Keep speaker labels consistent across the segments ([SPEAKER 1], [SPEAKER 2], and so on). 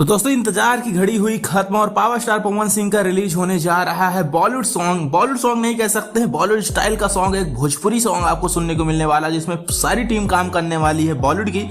[SPEAKER 1] तो दोस्तों इंतजार की घड़ी हुई खत्म और पावर स्टार पवन सिंह का रिलीज होने जा रहा है बॉलीवुड सॉन्ग नहीं कह सकते हैं, बॉलीवुड स्टाइल का सॉन्ग, एक भोजपुरी सॉन्ग आपको सुनने को मिलने वाला है जिसमें सारी टीम काम करने वाली है बॉलीवुड की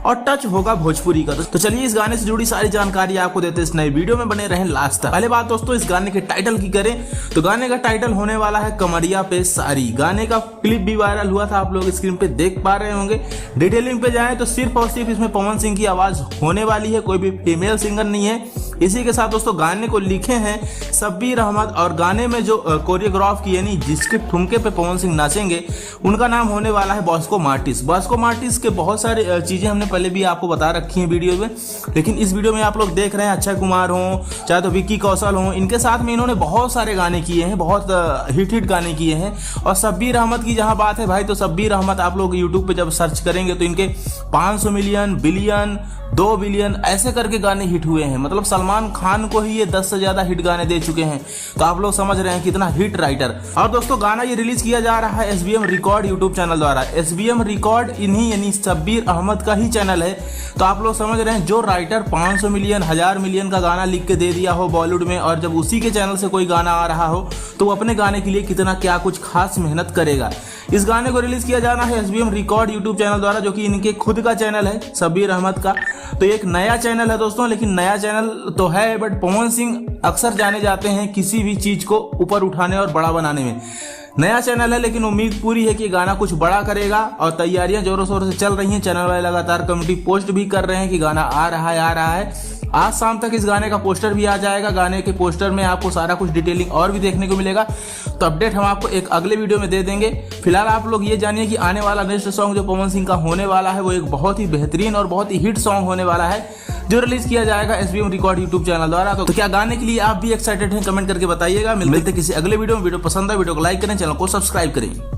[SPEAKER 1] और टच होगा भोजपुरी का। तो चलिए इस गाने से जुड़ी सारी जानकारी आपको देते हैं इस नए वीडियो में, बने रहें लास्ट तक। पहले बात दोस्तों इस गाने के टाइटल की करें तो गाने का टाइटल होने वाला है कमरिया पे सारी। गाने का क्लिप भी वायरल हुआ था, आप लोग स्क्रीन पे देख पा रहे होंगे। डिटेलिंग पे जाएं तो सिर्फ और सिर्फ इसमें पवन सिंह की आवाज होने वाली है, कोई भी फीमेल सिंगर नहीं है। इसी के साथ दोस्तों गाने को लिखे हैं शब्बीर अहमद और गाने में जो कोरियोग्राफ की यानी जिसके ठुमके पे पवन सिंह नाचेंगे उनका नाम होने वाला है बॉस्को मार्टिस। बॉस्को मार्टिस के बहुत सारे चीजें हमने पहले भी आपको बता रखी हैं वीडियो में, लेकिन इस वीडियो में आप लोग देख रहे हैं अक्षय कुमार हो चाहे तो विक्की कौशल हो, इनके साथ में इन्होंने बहुत सारे गाने किए हैं, बहुत हिट गाने किए हैं। और शब्बीर अहमद की जहां बात है भाई, तो शब्बीर अहमद आप लोग यूट्यूब पे जब सर्च करेंगे तो इनके 500 मिलियन, बिलियन, 2 बिलियन ऐसे करके गाने हिट हुए हैं। मतलब सलमान खान को ही ये 10 से ज्यादा हिट गाने दे चुके हैं, तो आप लोग समझ रहे हैं कितना हिट राइटर। और दोस्तों गाना ये रिलीज किया जा रहा है SBM रिकॉर्ड यूट्यूब चैनल द्वारा। SBM रिकॉर्ड इन्हीं यानी शब्बीर अहमद का ही चैनल है, तो आप लोग समझ रहे हैं जो राइटर 500 मिलियन, 1000 मिलियन का गाना लिख के दे दिया हो बॉलीवुड में, और जब उसी के चैनल से कोई गाना आ रहा हो तो वो अपने गाने के लिए कितना क्या कुछ खास मेहनत करेगा। इस गाने को रिलीज किया जाना है SBM रिकॉर्ड यूट्यूब चैनल द्वारा, जो कि इनके खुद का चैनल है शब्बीर अहमद का। तो एक नया चैनल है दोस्तों, लेकिन नया चैनल तो है बट पवन सिंह अक्सर जाने जाते हैं किसी भी चीज को ऊपर उठाने और बड़ा बनाने में। नया चैनल है लेकिन उम्मीद पूरी है कि गाना कुछ बड़ा करेगा और तैयारियां जोरों शोरों से चल रही हैं। चैनल वाले लगातार कम्युनिटी पोस्ट भी कर रहे हैं कि गाना आ रहा है। आज शाम तक इस गाने का पोस्टर भी आ जाएगा। गाने के पोस्टर में आपको सारा कुछ डिटेलिंग और भी देखने को मिलेगा, तो अपडेट हम आपको एक अगले वीडियो में दे देंगे। फिलहाल आप लोग ये जानिए कि आने वाला नेक्स्ट सॉन्ग जो पवन सिंह का होने वाला है वो एक बहुत ही बेहतरीन और बहुत ही हिट सॉन्ग होने वाला है, जो रिलीज किया जाएगा SBM रिकॉर्ड यूट्यूब चैनल द्वारा। तो क्या गाने के लिए आप भी एक्साइटेड हैं? कमेंट करके बताइएगा। मिलते किसी अगले वीडियो में। वीडियो पसंद है वीडियो को लाइक करें, चैनल को सब्सक्राइब करें।